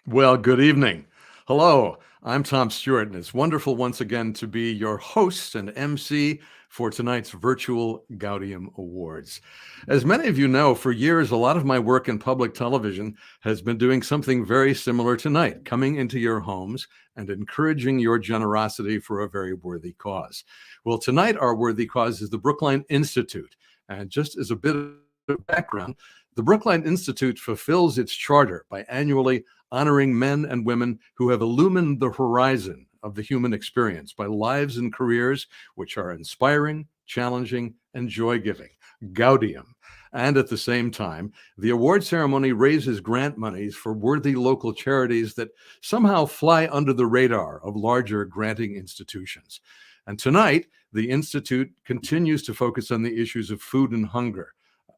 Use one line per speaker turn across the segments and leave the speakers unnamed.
Well, good evening. Hello, I'm Tom Stewart, and it's wonderful once again to be your host and MC for tonight's virtual Gaudium Awards. As many of you know, for years, a lot of my work in public television has been doing something very similar tonight, coming into your homes and encouraging your generosity for a very worthy cause. Well, tonight, our worthy cause is the Breukelein Institute. And just as a bit of background, the Breukelein Institute fulfills its charter by annually honoring men and women who have illumined the horizon of the human experience by lives and careers which are inspiring, challenging, and joy-giving. Gaudium. And at the same time, the award ceremony raises grant monies for worthy local charities that somehow fly under the radar of larger granting institutions. And tonight, the Institute continues to focus on the issues of food and hunger,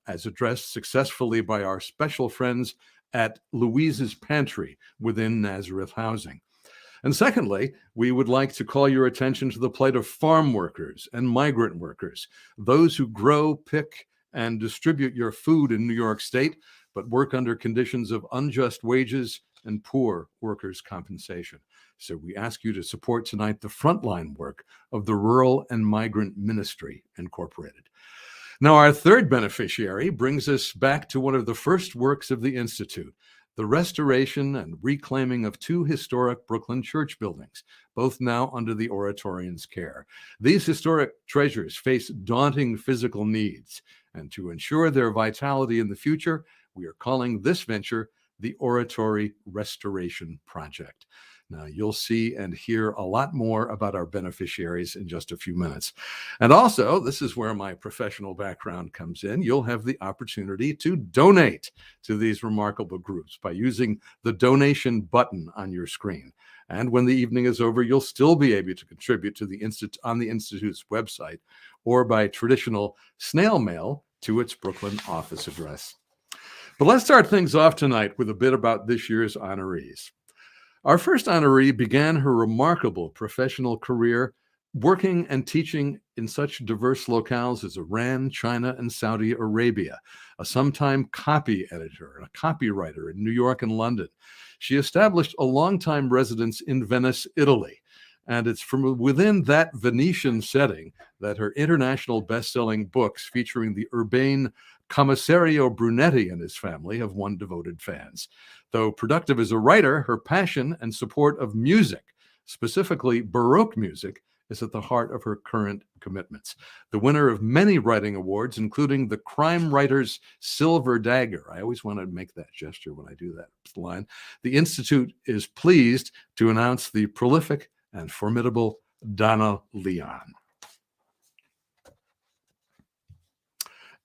as addressed successfully by our special friends at Louise's Pantry within Nazareth Housing. And secondly, we would like to call your attention to the plight of farm workers and migrant workers, those who grow, pick, and distribute your food in New York State, but work under conditions of unjust wages and poor workers' compensation. So we ask you to support tonight the frontline work of the Rural and Migrant Ministry Incorporated. Now, our third beneficiary brings us back to one of the first works of the Institute, the restoration and reclaiming of two historic Brooklyn church buildings, both now under the Oratorian's care. These historic treasures face daunting physical needs, and to ensure their vitality in the future, we are calling this venture the Oratory Restoration Project. Now, you'll see and hear a lot more about our beneficiaries in just a few minutes. And also, this is where my professional background comes in. You'll have the opportunity to donate to these remarkable groups by using the donation button on your screen. And when the evening is over, you'll still be able to contribute to the on the Institute's website or by traditional snail mail to its Brooklyn office address. But let's start things off tonight with a bit about this year's honorees. Our first honoree began her remarkable professional career working and teaching in such diverse locales as Iran, China, and Saudi Arabia, a sometime copy editor and a copywriter in New York and London. She established a longtime residence in Venice, Italy, and it's from within that Venetian setting that her international best-selling books featuring the urbane Commissario Brunetti and his family have won devoted fans. Though productive as a writer, her passion and support of music, specifically Baroque music, is at the heart of her current commitments. The winner of many writing awards, including the Crime Writer's Silver Dagger. I always want to make that gesture when I do that line. The Institute is pleased to announce the prolific and formidable Donna Leon.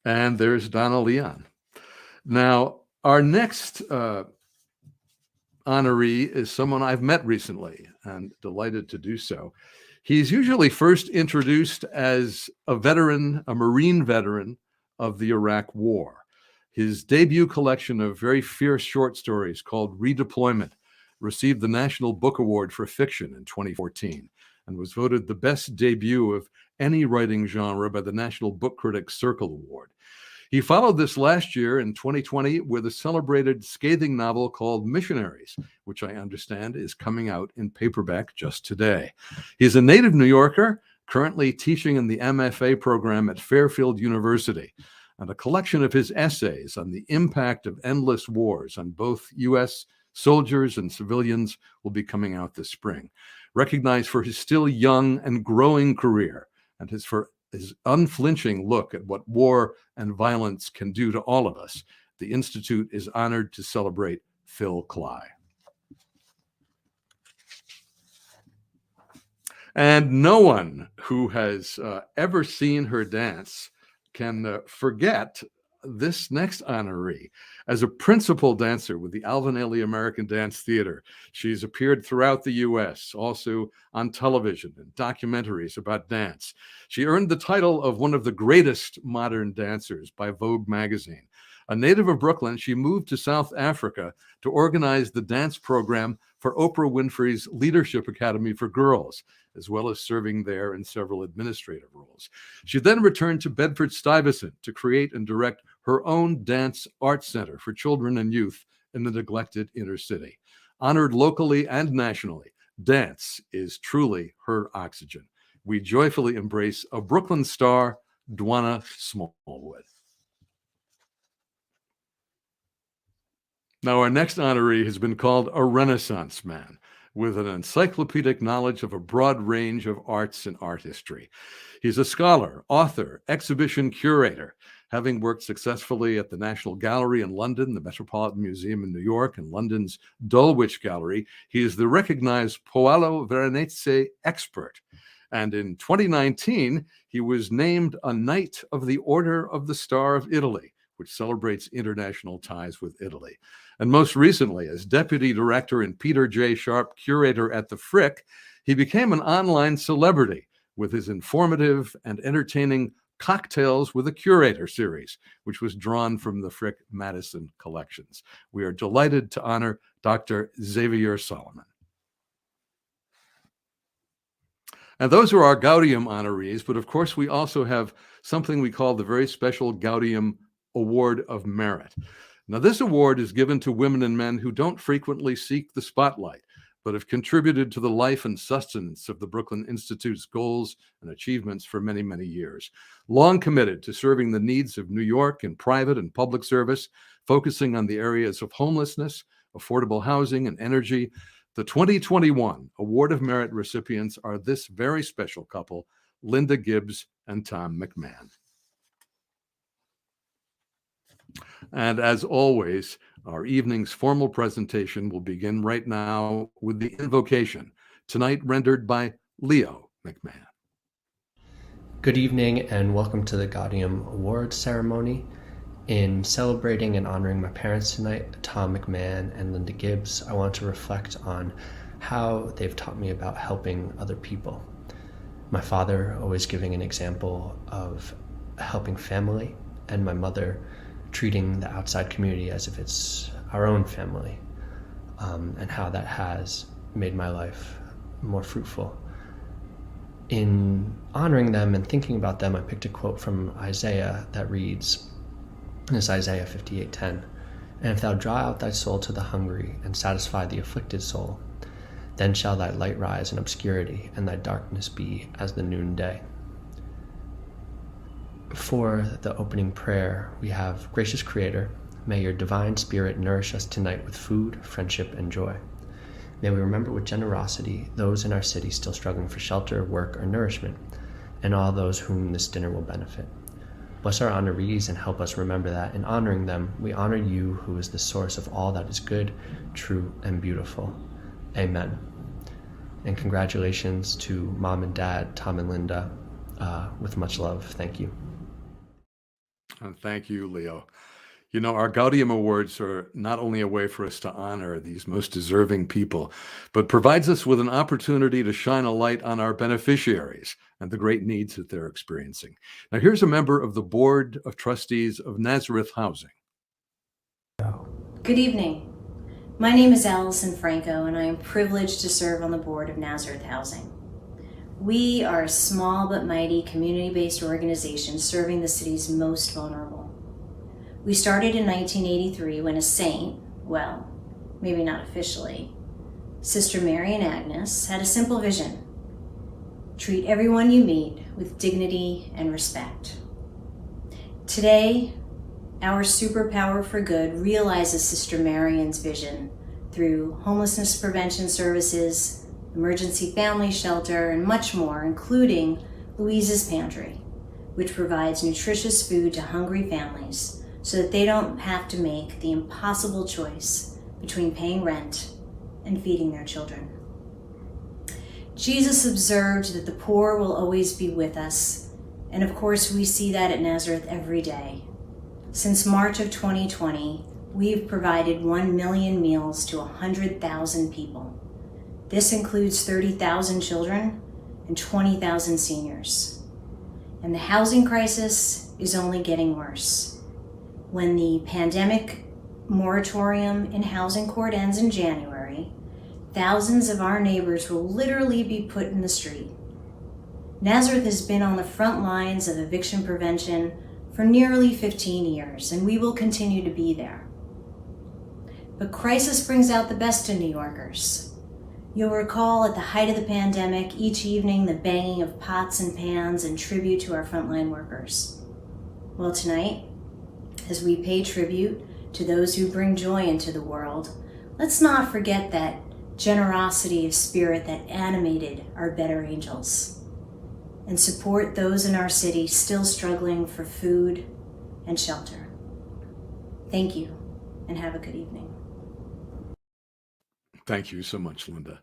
And there's Donna Leon. Now, our next honoree is someone I've met recently and delighted to do so. He's usually first introduced as a veteran, a Marine veteran of the Iraq War. His debut collection of very fierce short stories called Redeployment received the National Book Award for Fiction in 2014 and was voted the best debut of any writing genre by the National Book Critics Circle Award. He followed this last year in 2020 with a celebrated scathing novel called Missionaries, which I understand is coming out in paperback just today. He's a native New Yorker, currently teaching in the MFA program at Fairfield University, and a collection of his essays on the impact of endless wars on both U.S. soldiers and civilians will be coming out this spring. Recognized for his still young and growing career and his unflinching look at what war and violence can do to all of us, the Institute is honored to celebrate Phil Cly. And no one who has ever seen her dance can forget this next honoree. As a principal dancer with the Alvin Ailey American Dance Theater, she's appeared throughout the U.S., also on television and documentaries about dance. She earned the title of one of the greatest modern dancers by Vogue magazine. A native of Brooklyn, she moved to South Africa to organize the dance program for Oprah Winfrey's Leadership Academy for Girls, as well as serving there in several administrative roles. She then returned to Bedford-Stuyvesant to create and direct her own dance art center for children and youth in the neglected inner city. Honored locally and nationally, dance is truly her oxygen. We joyfully embrace a Brooklyn star, Dwana Smallwood. Now, our next honoree has been called a Renaissance man with an encyclopedic knowledge of a broad range of arts and art history. He's a scholar, author, exhibition curator, having worked successfully at the National Gallery in London, the Metropolitan Museum in New York, and London's Dulwich Gallery. He is the recognized Paolo Veronese expert. And in 2019, he was named a Knight of the Order of the Star of Italy, which celebrates international ties with Italy. And most recently, as deputy director and Peter J. Sharp curator at the Frick, he became an online celebrity with his informative and entertaining Cocktails with a Curator series, which was drawn from the Frick Madison collections. We are delighted to honor Dr. Xavier Solomon. And those are our Gaudium honorees, but of course we also have something we call the very special Gaudium Award of Merit. Now, this award is given to women and men who don't frequently seek the spotlight, but have contributed to the life and sustenance of the Brooklyn Institute's goals and achievements for many, many years. Long committed to serving the needs of New York in private and public service, focusing on the areas of homelessness, affordable housing, and energy, the 2021 Award of Merit recipients are this very special couple, Linda Gibbs and Tom McMahon. And as always, our evening's formal presentation will begin right now with the invocation, tonight rendered by Leo McMahon.
Good evening and welcome to the Gaudium Awards ceremony. In celebrating and honoring my parents tonight, Tom McMahon and Linda Gibbs, I want to reflect on how they've taught me about helping other people. My father always giving an example of helping family, and my mother treating the outside community as if it's our own family, and how that has made my life more fruitful. In honoring them and thinking about them, I picked a quote from Isaiah that reads, this Isaiah 58:10, "And if thou draw out thy soul to the hungry and satisfy the afflicted soul, then shall thy light rise in obscurity and thy darkness be as the noonday." For the opening prayer, we have, Gracious Creator, may your divine spirit nourish us tonight with food, friendship, and joy. May we remember with generosity those in our city still struggling for shelter, work, or nourishment, and all those whom this dinner will benefit. Bless our honorees and help us remember that in honoring them, we honor you who is the source of all that is good, true, and beautiful. Amen. And congratulations to Mom and Dad, Tom and Linda, with much love. Thank you.
And thank you, Leo. You know, our Gaudium Awards are not only a way for us to honor these most deserving people, but provides us with an opportunity to shine a light on our beneficiaries and the great needs that they're experiencing. Now, here's a member of the Board of Trustees of Nazareth Housing.
Good evening. My name is Allison Franco, and I am privileged to serve on the board of Nazareth Housing. We are a small but mighty community-based organization serving the city's most vulnerable. We started in 1983 when a saint, well, maybe not officially, Sister Mary and Agnes had a simple vision: treat everyone you meet with dignity and respect. Today, our superpower for good realizes Sister Marian's vision through homelessness prevention services, emergency family shelter, and much more, including Louise's Pantry, which provides nutritious food to hungry families so that they don't have to make the impossible choice between paying rent and feeding their children. Jesus observed that the poor will always be with us, and of course we see that at Nazareth every day. Since March of 2020, we've provided 1 million meals to 100,000 people. This includes 30,000 children and 20,000 seniors. And the housing crisis is only getting worse. When the pandemic moratorium in housing court ends in January, thousands of our neighbors will literally be put in the street. Nazareth has been on the front lines of eviction prevention for nearly 15 years, and we will continue to be there. But crisis brings out the best in New Yorkers. You'll recall at the height of the pandemic, each evening the banging of pots and pans in tribute to our frontline workers. Well, tonight, as we pay tribute to those who bring joy into the world, let's not forget that generosity of spirit that animated our better angels, and support those in our city still struggling for food and shelter. Thank you, and have a good evening.
Thank you so much, Linda.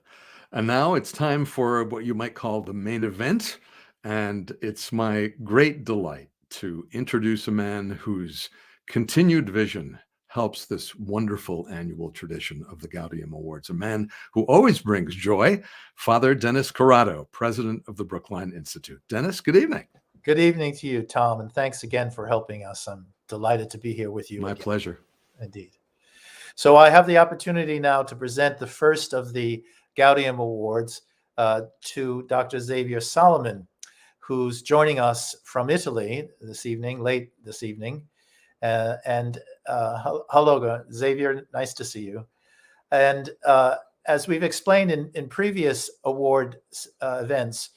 And now it's time for what you might call the main event. And it's my great delight to introduce a man whose continued vision helps this wonderful annual tradition of the Gaudium Awards, a man who always brings joy, Father Dennis Corrado, president of the Breukelein Institute. Dennis, good evening.
Good evening to you, Tom, and thanks again for helping us. I'm delighted to be here with you.
My
again.
pleasure.
Indeed. So I have the opportunity now to present the first of the Gaudium Awards to Dr. Xavier Solomon, who's joining us from Italy this evening, late this evening. Hello, Xavier, nice to see you. And as we've explained in previous award events,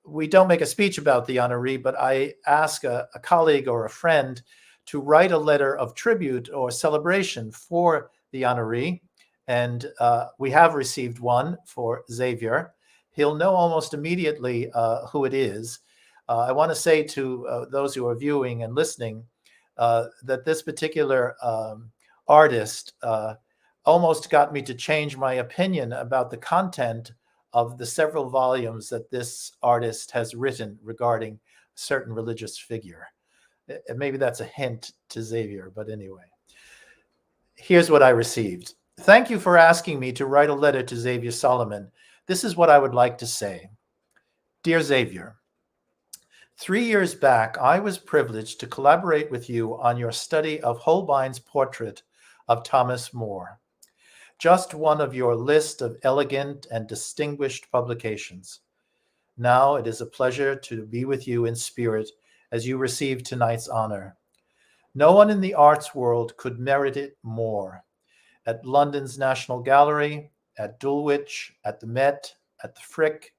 we don't make a speech about the honoree, but I ask a colleague or a friend to write a letter of tribute or celebration for the honoree. And we have received one for Xavier. He'll know almost immediately who it is. I want to say to those who are viewing and listening that this particular artist almost got me to change my opinion about the content of the several volumes that this artist has written regarding a certain religious figure. Maybe that's a hint to Xavier, but anyway. Here's what I received. Thank you for asking me to write a letter to Xavier Solomon. This is what I would like to say. Dear Xavier, 3 years back, I was privileged to collaborate with you on your study of Holbein's portrait of Thomas More, just one of your list of elegant and distinguished publications. Now it is a pleasure to be with you in spirit as you receive tonight's honor. No one in the arts world could merit it more. At London's National Gallery, at Dulwich, at the Met, at the Frick,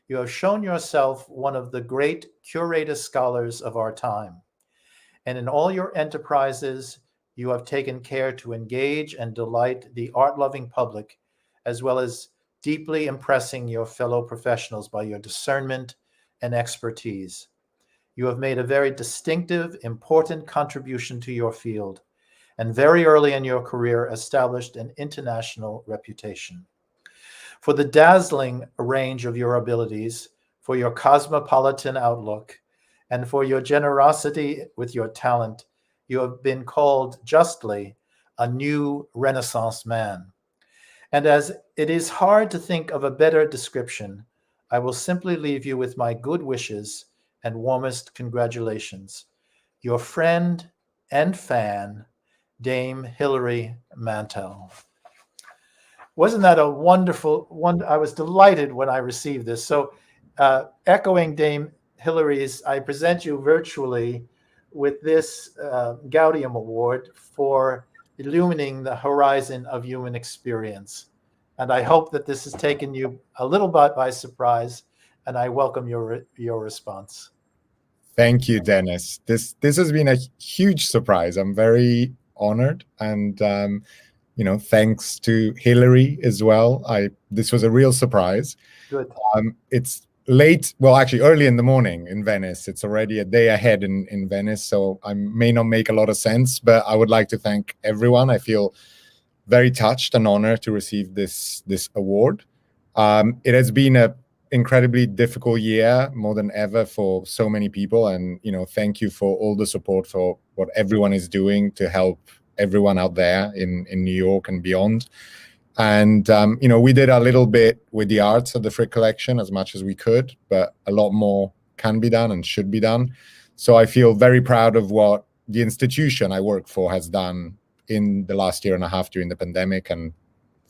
you have shown yourself one of the great curator scholars of our time. And in all your enterprises, you have taken care to engage and delight the art-loving public, as well as deeply impressing your fellow professionals by your discernment and expertise. You have made a very distinctive, important contribution to your field, and very early in your career established an international reputation. For the dazzling range of your abilities, for your cosmopolitan outlook, and for your generosity with your talent, you have been called justly a new Renaissance man. And as it is hard to think of a better description, I will simply leave you with my good wishes and warmest congratulations. Your friend and fan, Dame Hilary Mantel. Wasn't that a wonderful one? I was delighted when I received this. So echoing Dame Hilary's, I present you virtually with this Gaudium Award for illumining the horizon of human experience. And I hope that this has taken you a little bit by surprise, and I welcome your response.
Thank you, Dennis. This has been a huge surprise. I'm very honored, and thanks to Hillary as well. This was a real surprise.
Good.
It's late, well, actually early in the morning in Venice. It's already a day ahead in Venice, so I may not make a lot of sense, but I would like to thank everyone. I feel very touched and honored to receive this award. It has been an incredibly difficult year, more than ever, for so many people, and thank you for all the support for what everyone is doing to help everyone out there in New York and beyond. And we did a little bit with the arts of the Frick collection as much as we could, but a lot more can be done and should be done. So I feel very proud of what the institution I work for has done in the last year and a half during the pandemic and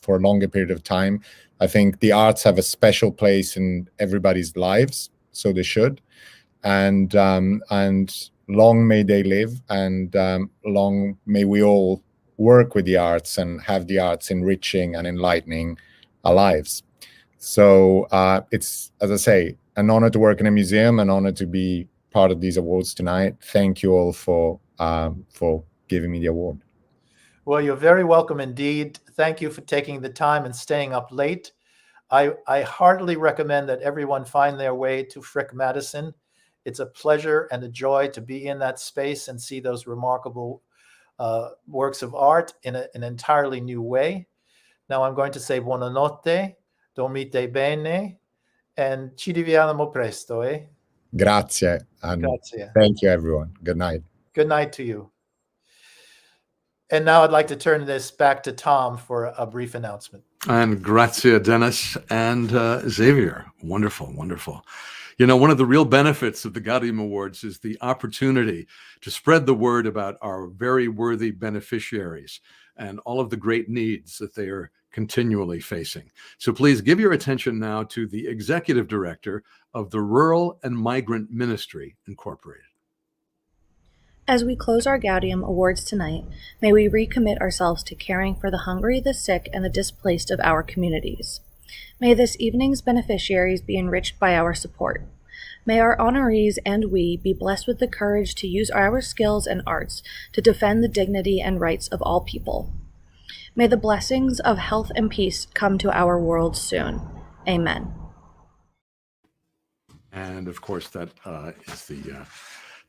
for a longer period of time. I think the arts have a special place in everybody's lives, so they should. And long may they live, and long may we all work with the arts and have the arts enriching and enlightening our lives. So it's, as I say, an honor to work in a museum, an honor to be part of these awards tonight. Thank you all for giving me the award.
Well, you're very welcome indeed. Thank you for taking the time and staying up late. I heartily recommend that everyone find their way to Frick Madison. It's a pleasure and a joy to be in that space and see those remarkable works of art in an entirely new way. Now I'm going to say buonanotte, dormite bene, and ci rivediamo presto, eh?
Grazie. And
Grazie.
thank you, everyone. Good night.
Good night to you. And now I'd like to turn this back to Tom for a brief announcement.
And grazie, Dennis and Xavier. Wonderful, wonderful. You know, one of the real benefits of the Gaudium Awards is the opportunity to spread the word about our very worthy beneficiaries and all of the great needs that they are continually facing. So please give your attention now to the Executive Director of the Rural and Migrant Ministry, Incorporated.
As we close our Gaudium Awards tonight, may we recommit ourselves to caring for the hungry, the sick, and the displaced of our communities. May this evening's beneficiaries be enriched by our support. May our honorees and we be blessed with the courage to use our skills and arts to defend the dignity and rights of all people. May the blessings of health and peace come to our world soon. Amen.
And of course, that is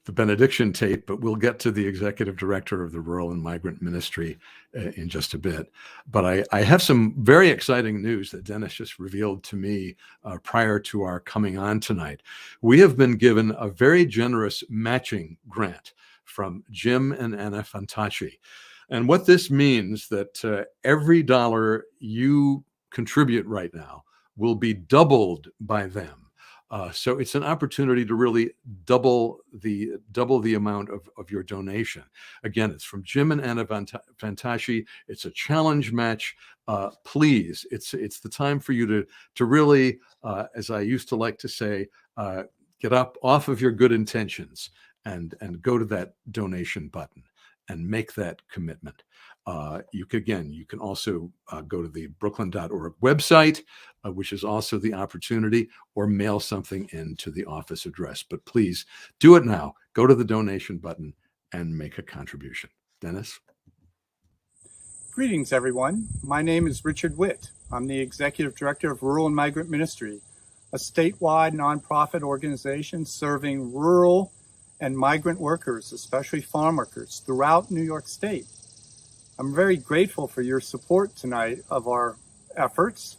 the benediction tape, but we'll get to the Executive Director of the Rural and Migrant Ministry in just a bit. But I have some very exciting news that Dennis just revealed to me prior to our coming on tonight. We have been given a very generous matching grant from Jim and Anna Fantacci. And what this means that every dollar you contribute right now will be doubled by them. So it's an opportunity to really double the amount of your donation. Again, it's from Jim and Anna Fantacci. It's a challenge match. Please, it's the time for you to really, as I used to like to say, get up off of your good intentions and go to that donation button and make that commitment. You can also go to the Breukelein.org website, which is also the opportunity, or mail something in to the office address. But please do it now. Go to the donation button and make a contribution. Dennis?
Greetings, everyone. My name is Richard Witt. I'm the Executive Director of Rural and Migrant Ministry, a statewide nonprofit organization serving rural and migrant workers, especially farm workers, throughout New York State. I'm very grateful for your support tonight of our efforts.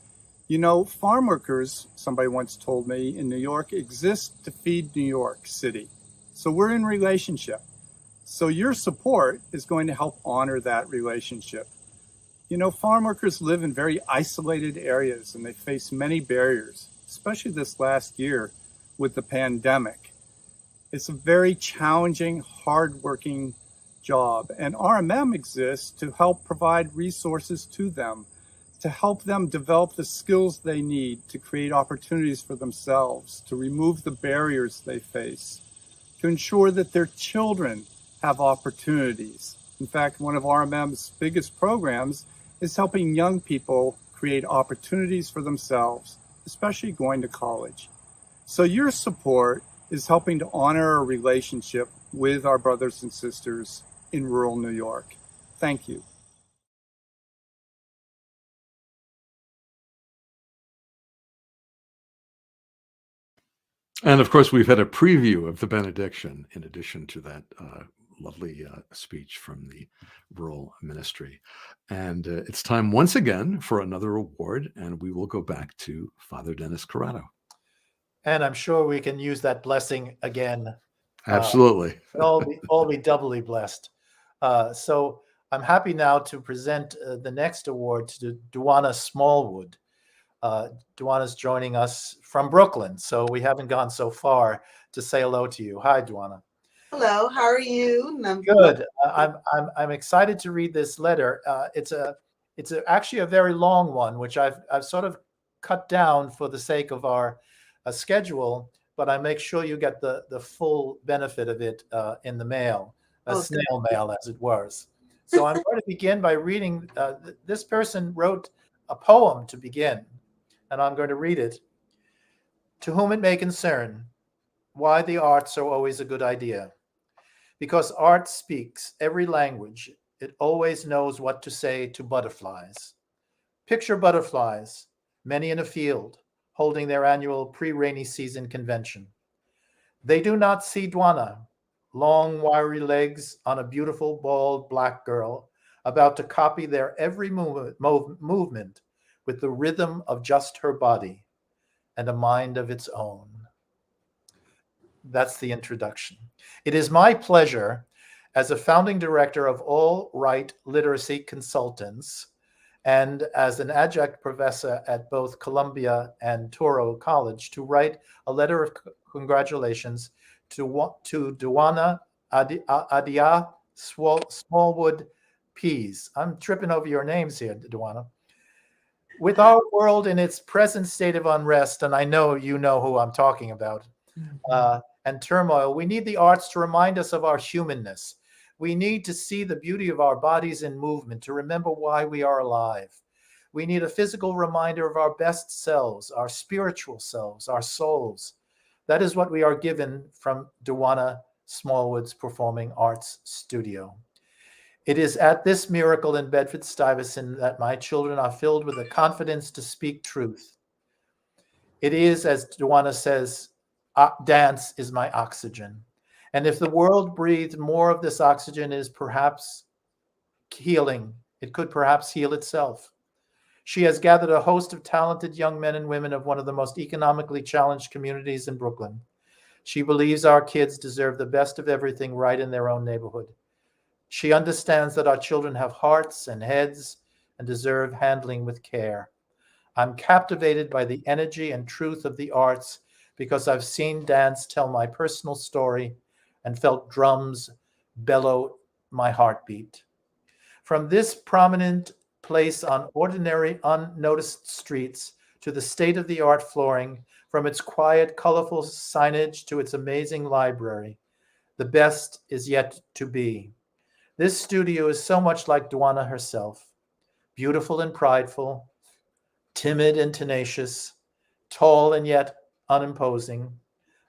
You know, farm workers, somebody once told me, in New York exist to feed New York City. So we're in relationship. So your support is going to help honor that relationship. You know, farm workers live in very isolated areas and they face many barriers, especially this last year with the pandemic. It's a very challenging, hardworking job, and RMM exists to help provide resources to them, to help them develop the skills they need to create opportunities for themselves, to remove the barriers they face, to ensure that their children have opportunities. In fact, one of RMM's biggest programs is helping young people create opportunities for themselves, especially going to college. So your support is helping to honor a relationship with our brothers and sisters in rural New York. Thank you.
And of course, we've had a preview of the benediction in addition to that lovely speech from the rural ministry. And it's time once again for another award, and we will go back to Father Dennis Corrado.
And I'm sure we can use that blessing again.
Absolutely.
All be doubly blessed. So I'm happy now to present the next award to Duana Smallwood. Duana's joining us from Brooklyn, so we haven't gone so far to say hello to you. Hi, Duana.
Hello, how are you?
Good. I'm excited to read this letter. It's actually a very long one, which I've sort of cut down for the sake of our schedule, but I make sure you get the full benefit of it in the mail, snail mail as it was. So I'm going to begin by reading. This person wrote a poem to begin, and I'm going to read it. To whom it may concern, why the arts are always a good idea. Because art speaks every language, it always knows what to say to butterflies. Picture butterflies, many in a field, holding their annual pre-rainy season convention. They do not see Dwana, long wiry legs on a beautiful bald black girl, about to copy their every movement with the rhythm of just her body and a mind of its own. That's the introduction. It is my pleasure as a founding director of All Right Literacy Consultants and as an adjunct professor at both Columbia and Touro College to write a letter of congratulations to Dwana Adia Smallwood Pease. I'm tripping over your names here, Dwana. With our world in its present state of unrest, and I know you know who I'm talking about, and turmoil, we need the arts to remind us of our humanness. We need to see the beauty of our bodies in movement, to remember why we are alive. We need a physical reminder of our best selves, our spiritual selves, our souls. That is what we are given from Dwana Smallwood's Performing Arts Studio. It is at this miracle in Bedford-Stuyvesant that my children are filled with the confidence to speak truth. It is, as Dwana says, dance is my oxygen. And if the world breathed more of this oxygen, it is perhaps healing. It could perhaps heal itself. She has gathered a host of talented young men and women of one of the most economically challenged communities in Brooklyn. She believes our kids deserve the best of everything right in their own neighborhood. She understands that our children have hearts and heads and deserve handling with care. I'm captivated by the energy and truth of the arts because I've seen dance tell my personal story and felt drums bellow my heartbeat. From this prominent place on ordinary, unnoticed streets to the state-of-the-art flooring, from its quiet, colorful signage to its amazing library, the best is yet to be. This studio is so much like Dwana herself, beautiful and prideful, timid and tenacious, tall and yet unimposing,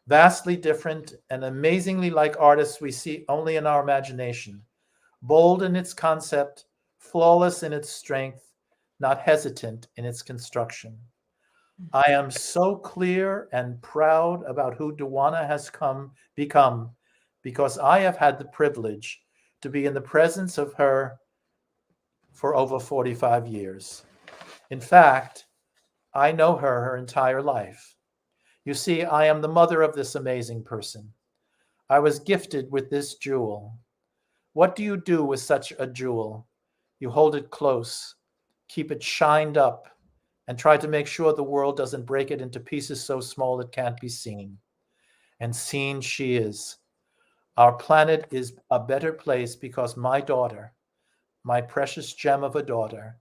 vastly different and amazingly like artists we see only in our imagination, bold in its concept, flawless in its strength, not hesitant in its construction. I am so clear and proud about who Dwana has become because I have had the privilege to be in the presence of her for over 45 years. In fact, I know her entire life. You see, I am the mother of this amazing person. I was gifted with this jewel. What do you do with such a jewel? You hold it close, keep it shined up, and try to make sure the world doesn't break it into pieces so small it can't be seen. And seen she is. Our planet is a better place because my daughter, my precious gem of a daughter,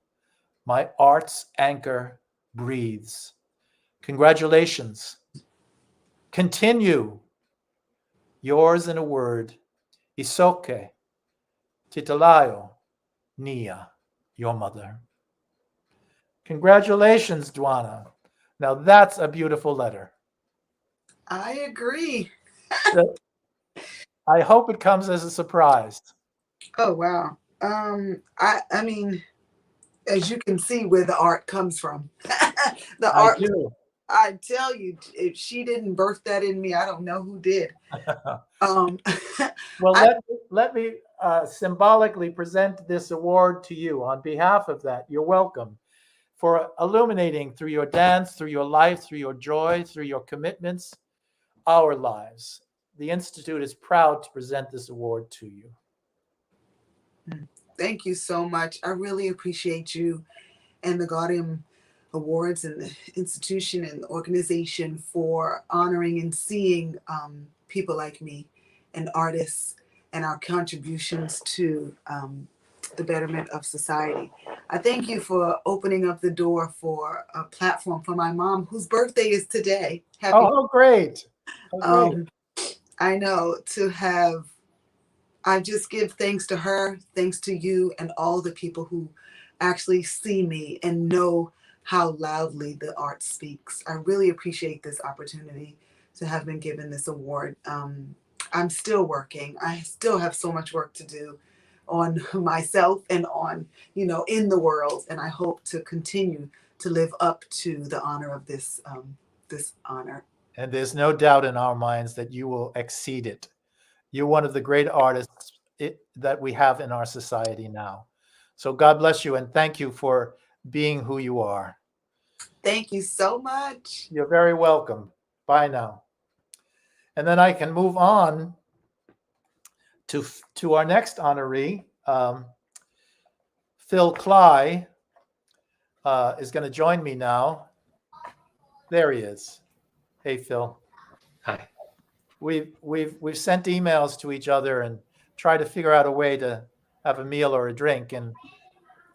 my art's anchor, breathes. Congratulations. Continue. Yours in a word, Isoke Titalayo Nia, your mother. Congratulations, Dwana. Now that's a beautiful letter.
I agree.
I hope it comes as a surprise.
Oh wow. I mean, as you can see where the art comes from. The art.
Do.
I tell you, if she didn't birth that in me, I don't know who did.
Well, let me symbolically present this award to you on behalf of that. You're welcome for illuminating through your dance, through your life, through your joy, through your commitments, our lives. The Institute is proud to present this award to you.
Thank you so much. I really appreciate you and the Gaudium Awards and the institution and the organization for honoring and seeing people like me and artists and our contributions to the betterment of society. I thank you for opening up the door for a platform for my mom, whose birthday is today.
Happy great.
I know, to have I just give thanks to her, thanks to you, and all the people who actually see me and know how loudly the art speaks. I really appreciate this opportunity to have been given this award. I'm still working. I still have so much work to do on myself and on, in the world. And I hope to continue to live up to the honor of this honor.
And there's no doubt in our minds that you will exceed it. You're one of the great artists that we have in our society now. So God bless you and thank you for being who you are.
Thank you so much.
You're very welcome. Bye now. And then I can move on to our next honoree. Phil Cly is going to join me now. There he is. Hey, Phil.
Hi.
We've sent emails to each other and tried to figure out a way to have a meal or a drink. And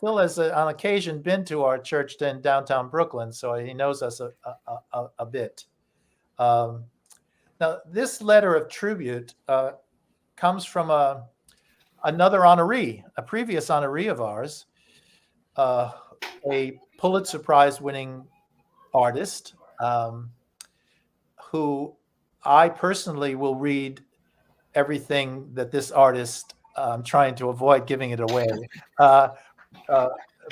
Phil has on occasion been to our church in downtown Brooklyn, so he knows us a bit. Now, this letter of tribute comes from another honoree, a previous honoree of ours, a Pulitzer Prize winning artist who I personally will read everything that this artist, I'm trying to avoid giving it away,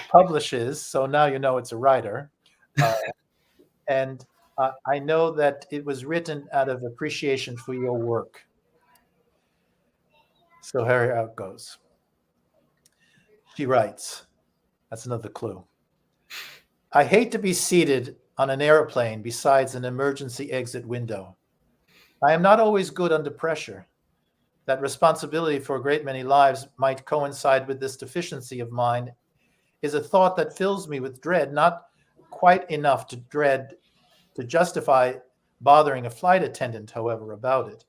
publishes. So now you know it's a writer. And I know that it was written out of appreciation for your work. So here it goes. She writes, that's another clue. I hate to be seated on an airplane besides an emergency exit window. I am not always good under pressure. That responsibility for a great many lives might coincide with this deficiency of mine is a thought that fills me with dread, not quite enough to justify bothering a flight attendant, however, about it.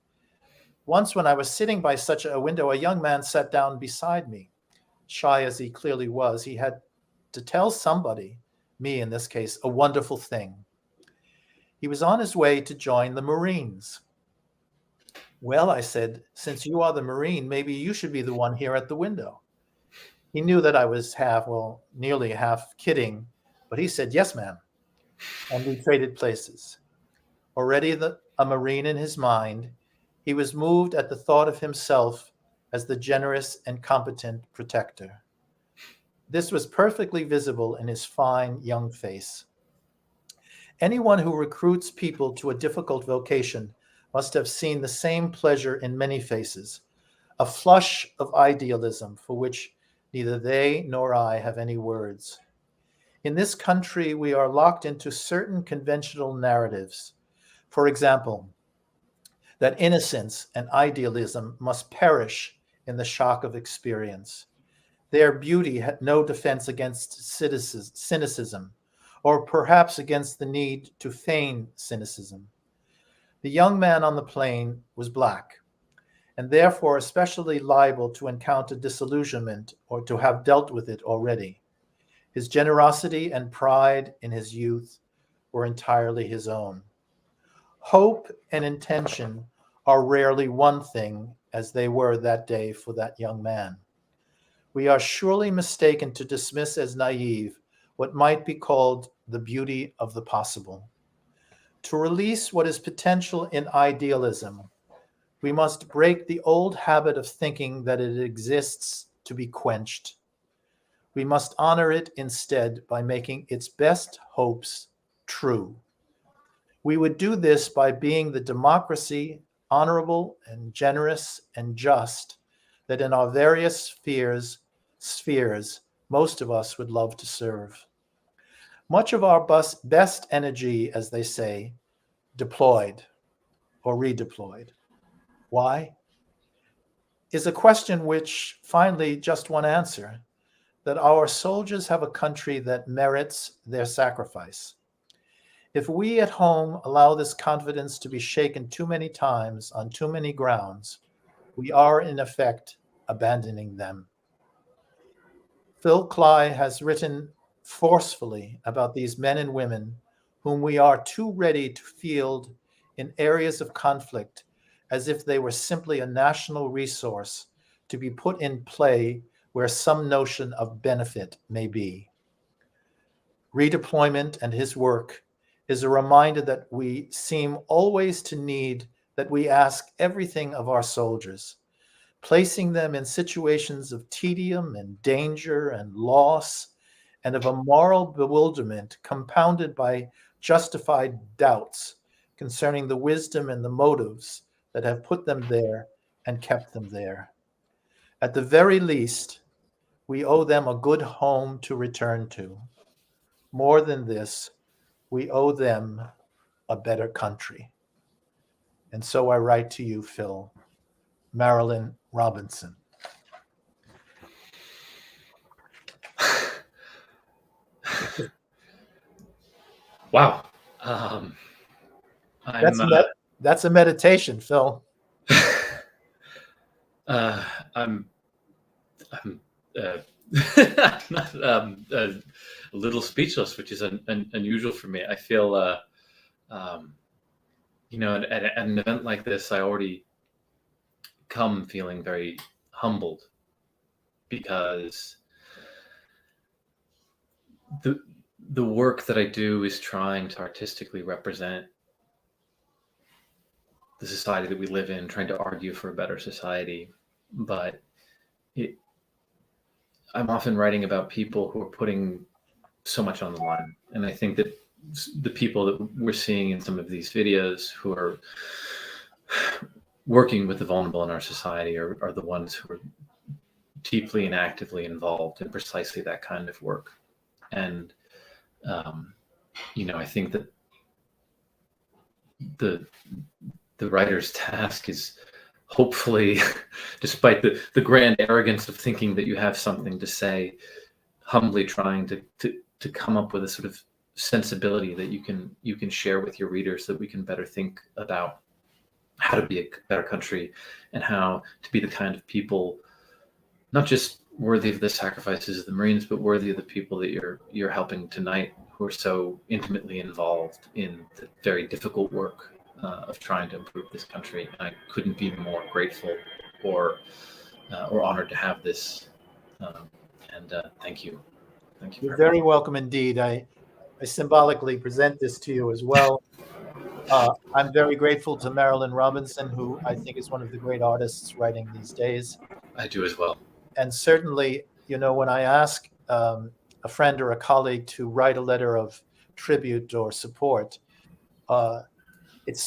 Once when I was sitting by such a window, a young man sat down beside me. Shy as he clearly was, he had to tell somebody, me in this case, a wonderful thing. He was on his way to join the Marines. Well, I said, since you are the Marine, maybe you should be the one here at the window. He knew that I was nearly half kidding, but he said, yes, ma'am. And we traded places. Already a Marine in his mind, he was moved at the thought of himself as the generous and competent protector. This was perfectly visible in his fine young face. Anyone who recruits people to a difficult vocation must have seen the same pleasure in many faces, a flush of idealism for which neither they nor I have any words. In this country, we are locked into certain conventional narratives. For example, that innocence and idealism must perish in the shock of experience. Their beauty had no defense against cynicism, or perhaps against the need to feign cynicism. The young man on the plane was Black, and therefore especially liable to encounter disillusionment or to have dealt with it already. His generosity and pride in his youth were entirely his own. Hope and intention are rarely one thing, as they were that day for that young man. We are surely mistaken to dismiss as naive what might be called the beauty of the possible. To release what is potential in idealism, we must break the old habit of thinking that it exists to be quenched. We must honor it instead by making its best hopes true. We would do this by being the democracy, honorable and generous and just, that in our various spheres, most of us would love to serve. Much of our best energy, as they say, deployed or redeployed. Why? Is a question which finally just one answer, that our soldiers have a country that merits their sacrifice. If we at home allow this confidence to be shaken too many times on too many grounds, we are in effect abandoning them. Phil Cly has written forcefully about these men and women whom we are too ready to field in areas of conflict as if they were simply a national resource to be put in play where some notion of benefit may be. Redeployment and his work is a reminder that we seem always to need, that we ask everything of our soldiers, placing them in situations of tedium and danger and loss and of a moral bewilderment compounded by justified doubts concerning the wisdom and the motives that have put them there and kept them there. At the very least, we owe them a good home to return to. More than this, we owe them a better country. And so I write to you, Phil. Marilyn Robinson.
Wow.
That's a meditation, Phil.
I'm a little speechless, which is unusual for me. I feel, at an event like this, I already come feeling very humbled, because the work that I do is trying to artistically represent the society that we live in, trying to argue for a better society. But I'm often writing about people who are putting so much on the line. And I think that the people that we're seeing in some of these videos who are working with the vulnerable in our society are the ones who are deeply and actively involved in precisely that kind of work. And, I think that the writer's task is hopefully, despite the grand arrogance of thinking that you have something to say, humbly trying to come up with a sort of sensibility that you can share with your readers, that we can better think about how to be a better country and how to be the kind of people, not just worthy of the sacrifices of the Marines, but worthy of the people that you're helping tonight, who are so intimately involved in the very difficult work of trying to improve this country. And I couldn't be more grateful or honored to have this. Thank you. Thank you.
You're very welcome indeed. I symbolically present this to you as well. I'm very grateful to Marilyn Robinson, who I think is one of the great artists writing these days.
I do as well.
And certainly, when I ask a friend or a colleague to write a letter of tribute or support, it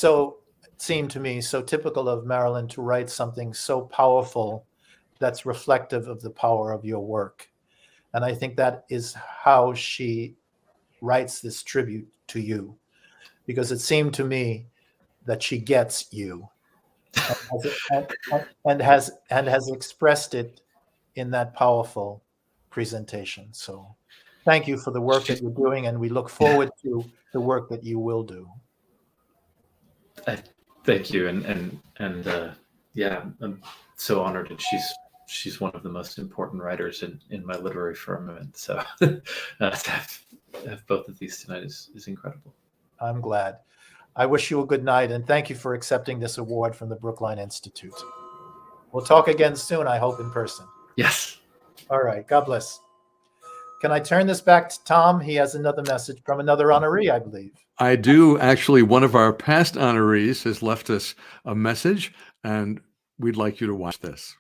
seemed to me so typical of Marilyn to write something so powerful that's reflective of the power of your work. And I think that is how she writes this tribute to you, because it seemed to me that she gets you and has expressed it in that powerful presentation. So thank you for the work that you're doing, and we look forward to the work that you will do.
Thank you, and I'm so honored that she's one of the most important writers in my literary firmament. So to have both of these tonight is incredible.
I'm glad. I wish you a good night, and thank you for accepting this award from the Breukelein Institute. We'll talk again soon, I hope, in person.
Yes.
All right. God bless. Can I turn this back to Tom? He has another message from another honoree, I believe.
I do. Actually, one of our past honorees has left us a message, and we'd like you to watch this.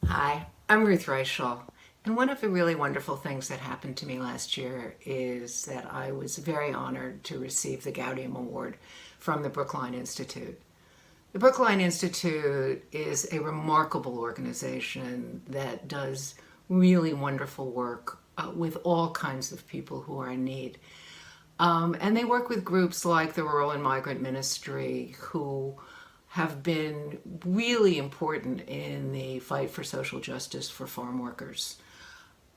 Hi, I'm Ruth Reichel. And one of the really wonderful things that happened to me last year is that I was very honored to receive the Gaudium Award from the Breukelein Institute. The Breukelein Institute is a remarkable organization that does really wonderful work with all kinds of people who are in need. And they work with groups like the Rural and Migrant Ministry, who have been really important in the fight for social justice for farm workers.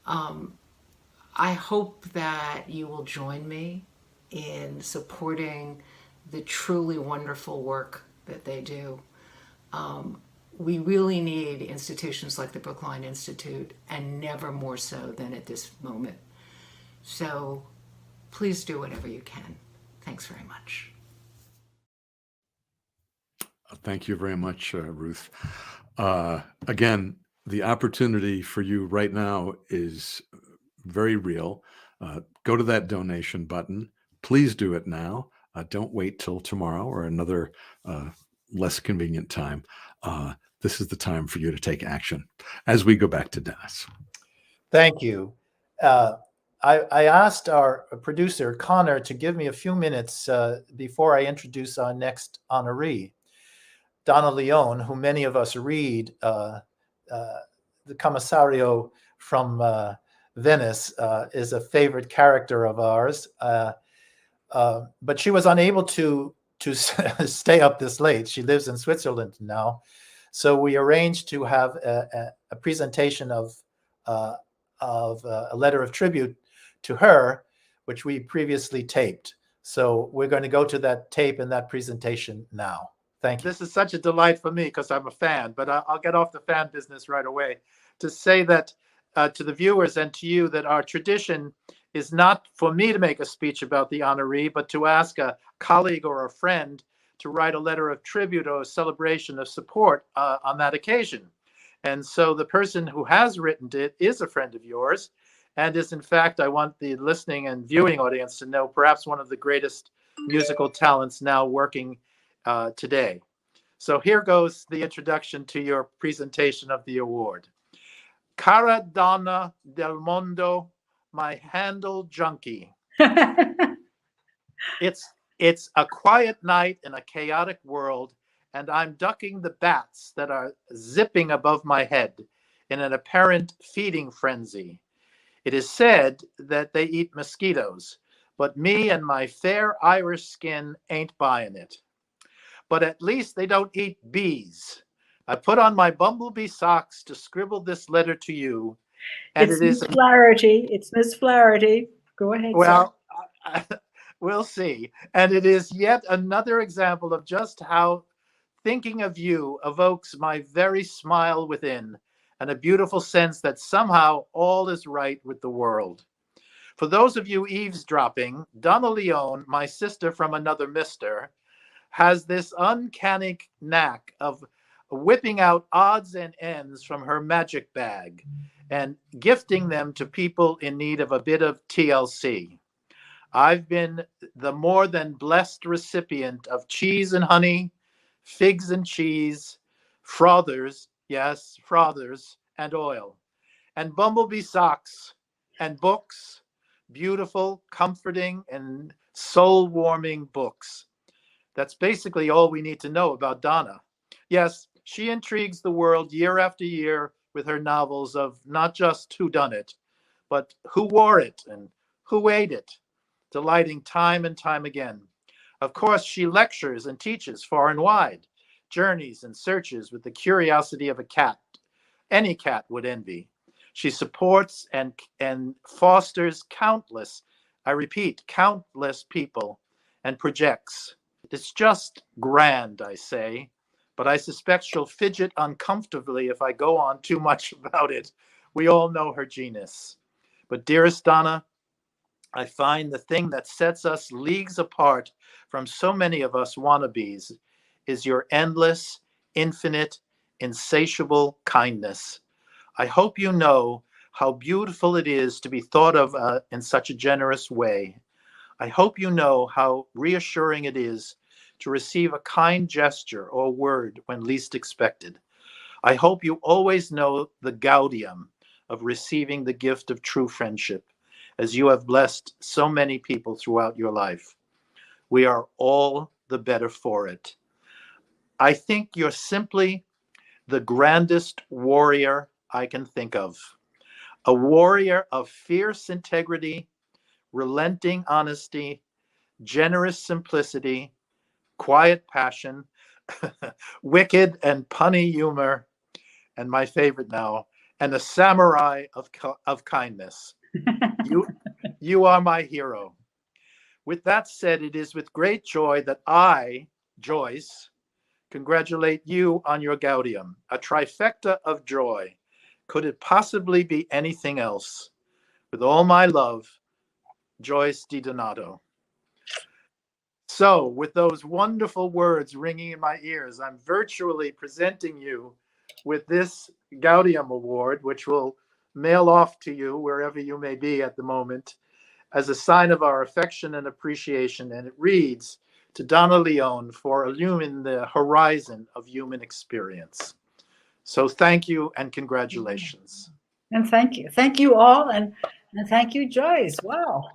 I hope that you will join me in supporting the truly wonderful work that they do. We really need institutions like the Breukelein Institute, and never more so than at this moment. So please do whatever you can. Thanks very much.
Thank you very much, Ruth. Again, the opportunity for you right now is very real. Go to that donation button. Please do it now. Don't wait till tomorrow or another less convenient time. This is the time for you to take action. As we go back to Dennis.
Thank you. I asked our producer, Connor, to give me a few minutes before I introduce our next honoree, Donna Leone, who many of us read, the commissario from Venice, is a favorite character of ours. But she was unable to stay up this late. She lives in Switzerland now. So we arranged to have a presentation of a letter of tribute to her, which we previously taped. So we're going to go to that tape and that presentation now. Thank you. This is such a delight for me because I'm a fan, but I'll get off the fan business right away to say that to the viewers and to you that our tradition is not for me to make a speech about the honoree, but to ask a colleague or a friend to write a letter of tribute or a celebration of support on that occasion. And so the person who has written it is a friend of yours and is, in fact, I want the listening and viewing audience to know, perhaps one of the greatest musical talents now working today. So here goes the introduction to your presentation of the award. Cara Donna del Mondo, my handle junkie. It's a quiet night in a chaotic world, and I'm ducking the bats that are zipping above my head in an apparent feeding frenzy. It is said that they eat mosquitoes, but me and my fair Irish skin ain't buying it. But at least they don't eat bees. I put on my bumblebee socks to scribble this letter to you. And
it's Miss Flaherty. It's Miss Flaherty. Go ahead.
Well, we'll see. And it is yet another example of just how thinking of you evokes my very smile within and a beautiful sense that somehow all is right with the world. For those of you eavesdropping, Donna Leone, my sister from another mister, has this uncanny knack of whipping out odds and ends from her magic bag and gifting them to people in need of a bit of TLC. I've been the more than blessed recipient of cheese and honey, figs and cheese, frothers, yes, frothers, and oil, and bumblebee socks and books, beautiful, comforting, and soul-warming books. That's basically all we need to know about Donna. Yes, she intrigues the world year after year with her novels of not just who done it, but who wore it and who ate it, delighting time and time again. Of course, she lectures and teaches far and wide, journeys and searches with the curiosity of a cat. Any cat would envy. She supports and fosters countless, I repeat, countless people and projects. It's just grand, I say, but I suspect she'll fidget uncomfortably if I go on too much about it. We all know her genius. But dearest Donna, I find the thing that sets us leagues apart from so many of us wannabes is your endless, infinite, insatiable kindness. I hope you know how beautiful it is to be thought of in such a generous way. I hope you know how reassuring it is to receive a kind gesture or word when least expected. I hope you always know the Gaudium of receiving the gift of true friendship, as you have blessed so many people throughout your life. We are all the better for it. I think you're simply the grandest warrior I can think of. A warrior of fierce integrity, relenting honesty, generous simplicity, quiet passion, wicked and punny humor, and my favorite now, and a samurai of kindness. You are my hero. With that said, it is with great joy that I, Joyce, congratulate you on your Gaudium, a trifecta of joy. Could it possibly be anything else? With all my love, Joyce DiDonato. So, with those wonderful words ringing in my ears, I'm virtually presenting you with this Gaudium Award, which we'll mail off to you wherever you may be at the moment, as a sign of our affection and appreciation. And it reads, to Donna Leone for illumining the horizon of human experience. So thank you and congratulations.
And thank you. Thank you all. And thank you, Joyce. Wow.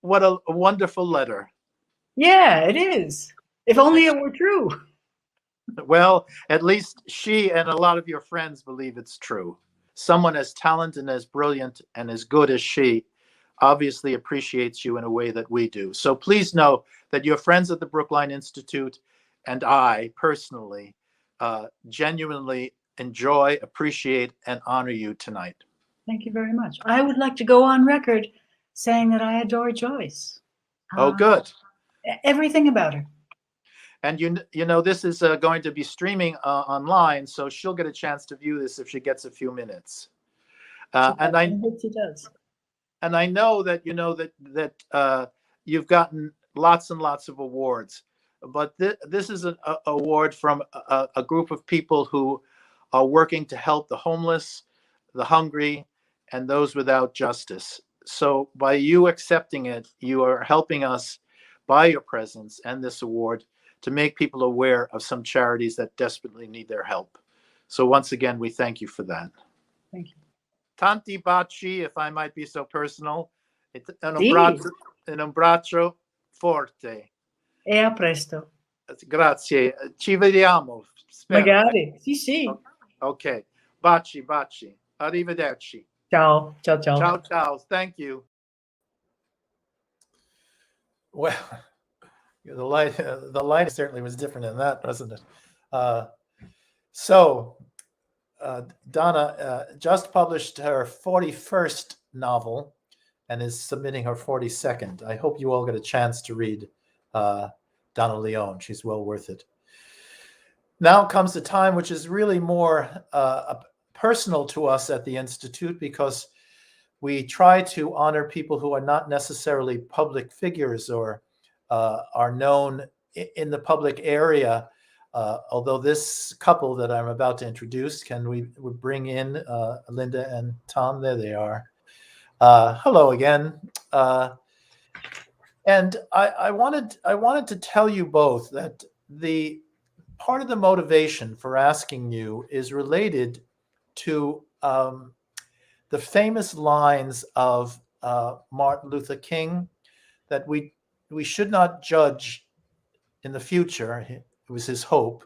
What a wonderful letter.
Yeah, it is. If only it were true.
Well, at least she and a lot of your friends believe it's true. Someone as talented and as brilliant and as good as she obviously appreciates you in a way that we do. So please know that your friends at the Breukelein Institute and I personally genuinely enjoy, appreciate, and honor you tonight.
Thank you very much. I would like to go on record saying that I adore Joyce.
Oh, good.
Everything about her.
And you know, this is going to be streaming online, so she'll get a chance to view this if she gets a few minutes. And I
hope she does.
And I know that you've gotten lots and lots of awards, but this is an award from a group of people who are working to help the homeless, the hungry, and those without justice. So by you accepting it, you are helping us by your presence and this award to make people aware of some charities that desperately need their help. So once again, we thank you for that.
Thank you.
Tanti baci, if I might be so personal. Un abbraccio forte.
E a presto.
Grazie. Ci vediamo. Spero.
Magari. Sì, sì.
Ok. Baci, baci. Arrivederci.
Ciao. Ciao, ciao.
Ciao, ciao. Thank you. Well, the light certainly was different in that, wasn't it? Donna just published her 41st novel and is submitting her 42nd. I hope you all get a chance to read Donna Leone. She's well worth it. Now comes the time which is really more personal to us at the Institute, because we try to honor people who are not necessarily public figures or are known in the public area. Although this couple that I'm about to introduce, can we bring in Linda and Tom? There they are. Hello again. And I wanted to tell you both that the part of the motivation for asking you is related to the famous lines of Martin Luther King, that we should not judge in the future, it was his hope,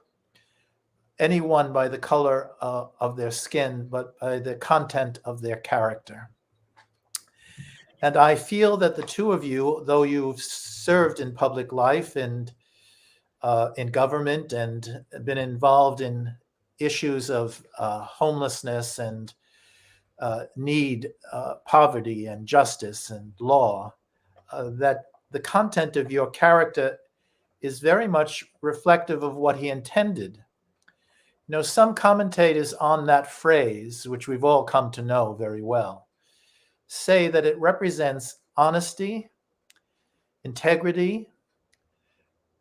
anyone by the color of their skin, but by the content of their character. And I feel that the two of you, though you've served in public life and in government and been involved in issues of homelessness and need, poverty and justice and law, that the content of your character is very much reflective of what he intended. You know, some commentators on that phrase, which we've all come to know very well, say that it represents honesty, integrity,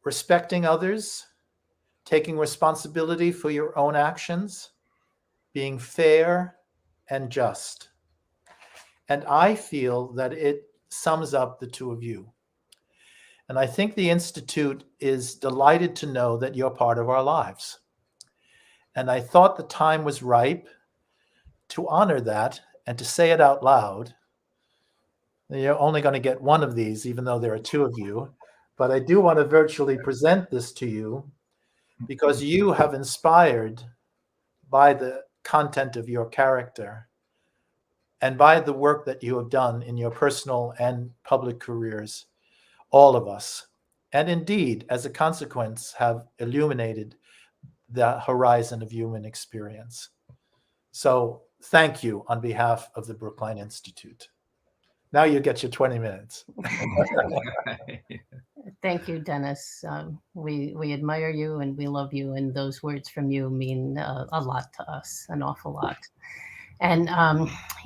respecting others, taking responsibility for your own actions, being fair and just. And I feel that it sums up the two of you. And I think the Institute is delighted to know that you're part of our lives. And I thought the time was ripe to honor that and to say it out loud. You're only going to get one of these, even though there are two of you. But I do want to virtually present this to you because you have inspired by the content of your character and by the work that you have done in your personal and public careers, all of us, and indeed, as a consequence, have illuminated the horizon of human experience. So thank you on behalf of the Breukelein Institute. Now you get your 20 minutes.
Thank you, Dennis. We admire you and we love you, and those words from you mean a lot to us, an awful lot. And,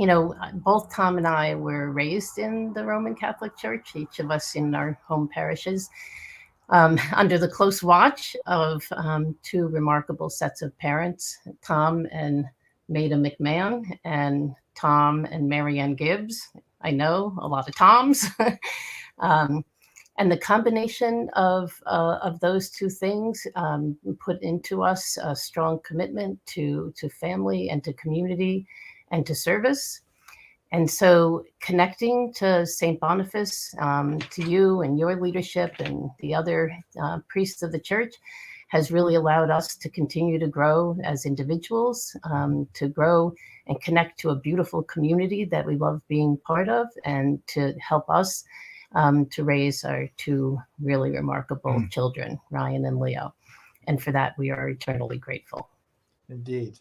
you know, both Tom and I were raised in the Roman Catholic Church, each of us in our home parishes. under the close watch of two remarkable sets of parents, Tom and Maida McMahon, and Tom and Marianne Gibbs. I know a lot of Toms. And the combination of those two things put into us a strong commitment to family and to community and to service. And so connecting to St. Boniface, to you and your leadership and the other priests of the church has really allowed us to continue to grow as individuals, to grow and connect to a beautiful community that we love being part of, and to help us to raise our two really remarkable children, Ryan and Leo. And for that, we are eternally grateful.
Indeed.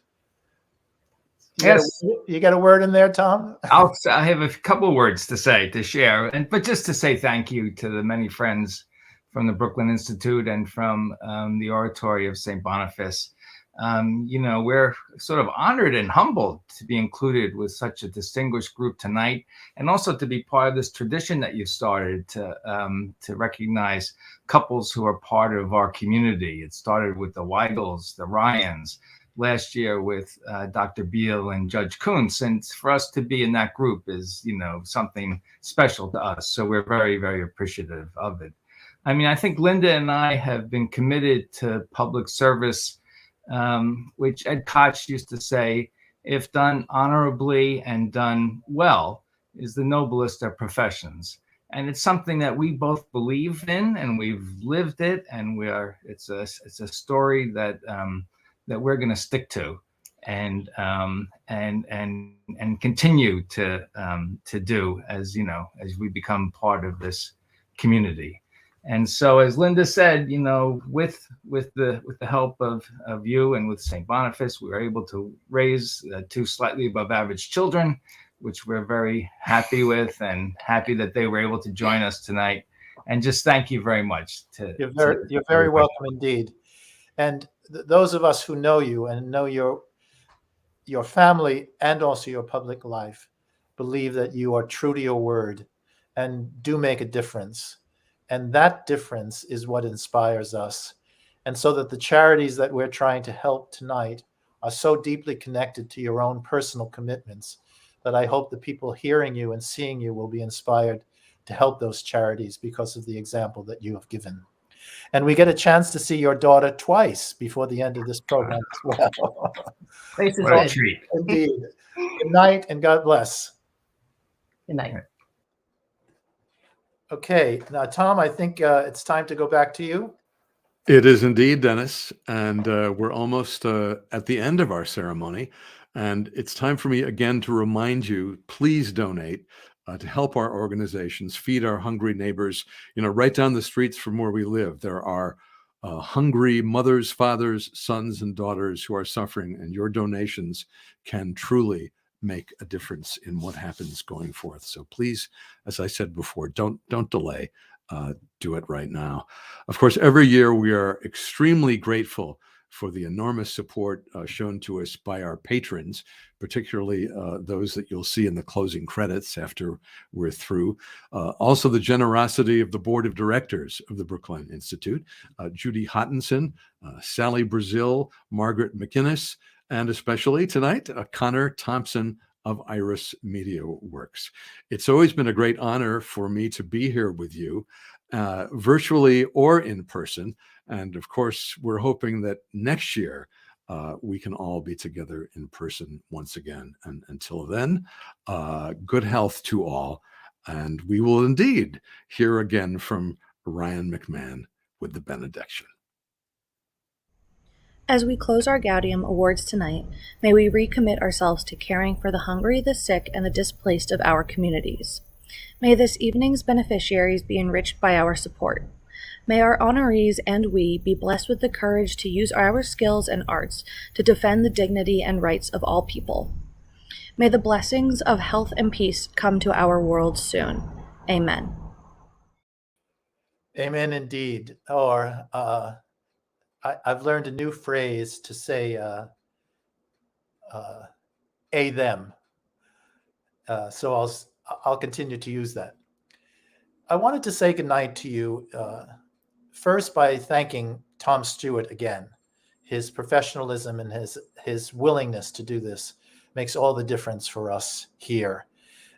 Yes.
You got a word in there, Tom?
I have a couple words to share, but just to say thank you to the many friends from the Breukelein Institute and from the Oratory of St. Boniface. We're sort of honored and humbled to be included with such a distinguished group tonight, and also to be part of this tradition that you've started to recognize couples who are part of our community. It started with the Weigels, the Ryans, last year with Dr. Beal and Judge Kuntz. And for us to be in that group is, something special to us. So we're very, very appreciative of it. I mean, I think Linda and I have been committed to public service, which Ed Koch used to say, if done honorably and done well, is the noblest of professions. And it's something that we both believe in, and we've lived it, and it's a story that that we're going to stick to and continue to do as we become part of this community. And so, as Linda said, with the help of you and with St. Boniface, we were able to raise two slightly above average children, which we're very happy with, and happy that they were able to join us tonight. And just thank you very much.
You're very welcome indeed. And those of us who know you and know your family and also your public life believe that you are true to your word and do make a difference. And that difference is what inspires us. And so that the charities that we're trying to help tonight are so deeply connected to your own personal commitments that I hope the people hearing you and seeing you will be inspired to help those charities because of the example that you have given. And we get a chance to see your daughter twice before the end of this program as well.
Place is
What a
good.
treat.
Indeed. Good night and God bless.
Good night.
Okay, now Tom, I think it's time to go back to you.
It is indeed, Dennis, and we're almost at the end of our ceremony, and it's time for me again to remind you, please donate to help our organizations feed our hungry neighbors. Right down the streets from where we live, there are hungry mothers, fathers, sons, and daughters who are suffering, and your donations can truly make a difference in what happens going forth. So please, as I said before, don't delay. Do it right now. Of course, every year we are extremely grateful for the enormous support shown to us by our patrons, particularly those that you'll see in the closing credits after we're through. Also, the generosity of the board of directors of the Breukelein Institute, Judy Hottenson, Sally Brazil, Margaret McInnes, and especially tonight, Connor Thompson of Iris Media Works. It's always been a great honor for me to be here with you, virtually or in person. And of course, we're hoping that next year we can all be together in person once again. And until then, good health to all. And we will indeed hear again from Ryan McMahon with the benediction.
As we close our Gaudium Awards tonight, may we recommit ourselves to caring for the hungry, the sick, and the displaced of our communities. May this evening's beneficiaries be enriched by our support. May our honorees and we be blessed with the courage to use our skills and arts to defend the dignity and rights of all people. May the blessings of health and peace come to our world soon. Amen.
Amen indeed. Or I've learned a new phrase to say a them. So I'll continue to use that. I wanted to say goodnight to you first by thanking Tom Stewart again. His professionalism and his willingness to do this makes all the difference for us here,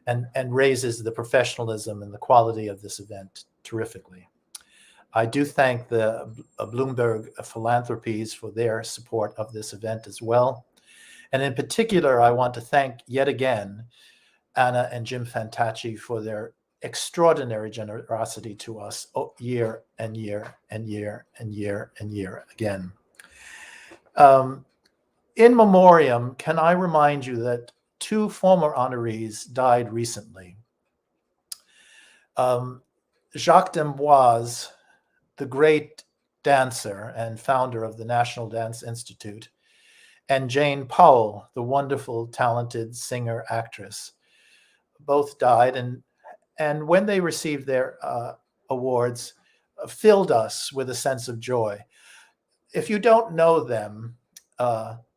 and raises the professionalism and the quality of this event terrifically. I do thank the Bloomberg Philanthropies for their support of this event as well. And in particular, I want to thank yet again Anna and Jim Fantacci for their extraordinary generosity to us year and year and year and year and year again. In memoriam, can I remind you that 2 former honorees died recently. Jacques d'Amboise, the great dancer and founder of the National Dance Institute, and Jane Powell, the wonderful, talented singer actress, both died. And when they received their awards, filled us with a sense of joy. If you don't know them,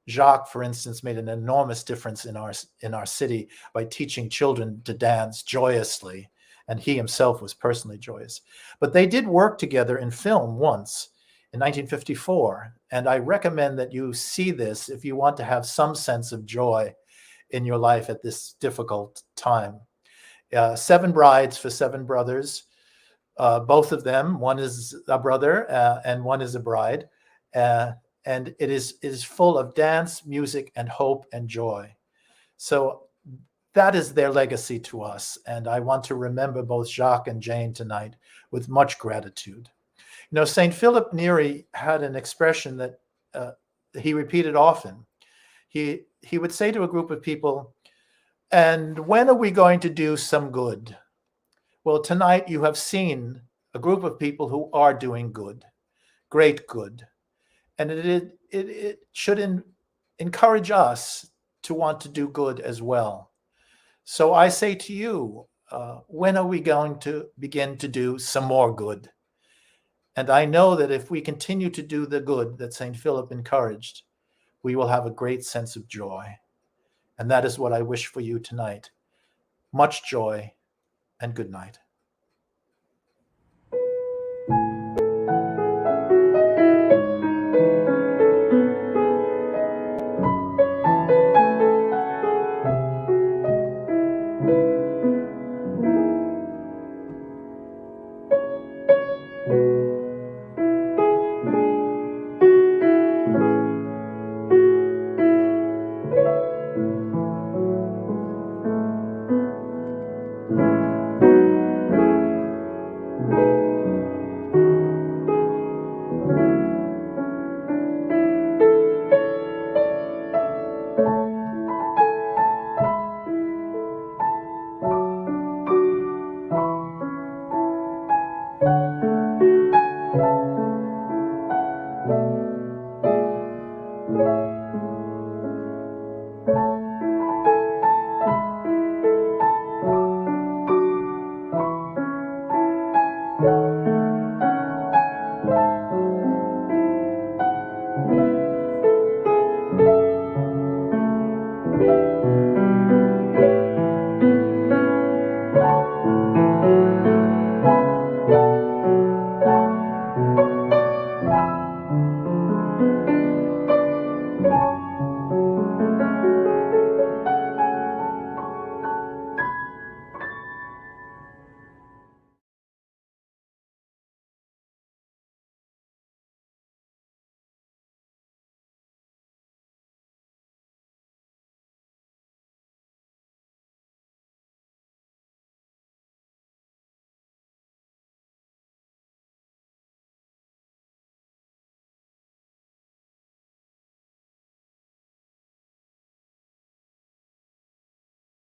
Jacques, for instance, made an enormous difference in our city by teaching children to dance joyously, and he himself was personally joyous. But they did work together in film once in 1954, and I recommend that you see this if you want to have some sense of joy in your life at this difficult time. 7 Brides for 7 Brothers, both of them, one is a brother and one is a bride, and it is full of dance, music, and hope and joy. So that is their legacy to us, and I want to remember both Jacques and Jane tonight with much gratitude. You know, St. Philip Neri had an expression that he repeated often. He would say to a group of people, "And when are we going to do some good?" Well, tonight you have seen a group of people who are doing good, great good. And it should encourage us to want to do good as well. So I say to you, when are we going to begin to do some more good? And I know that if we continue to do the good that St. Philip encouraged, we will have a great sense of joy. And that is what I wish for you tonight. Much joy and good night.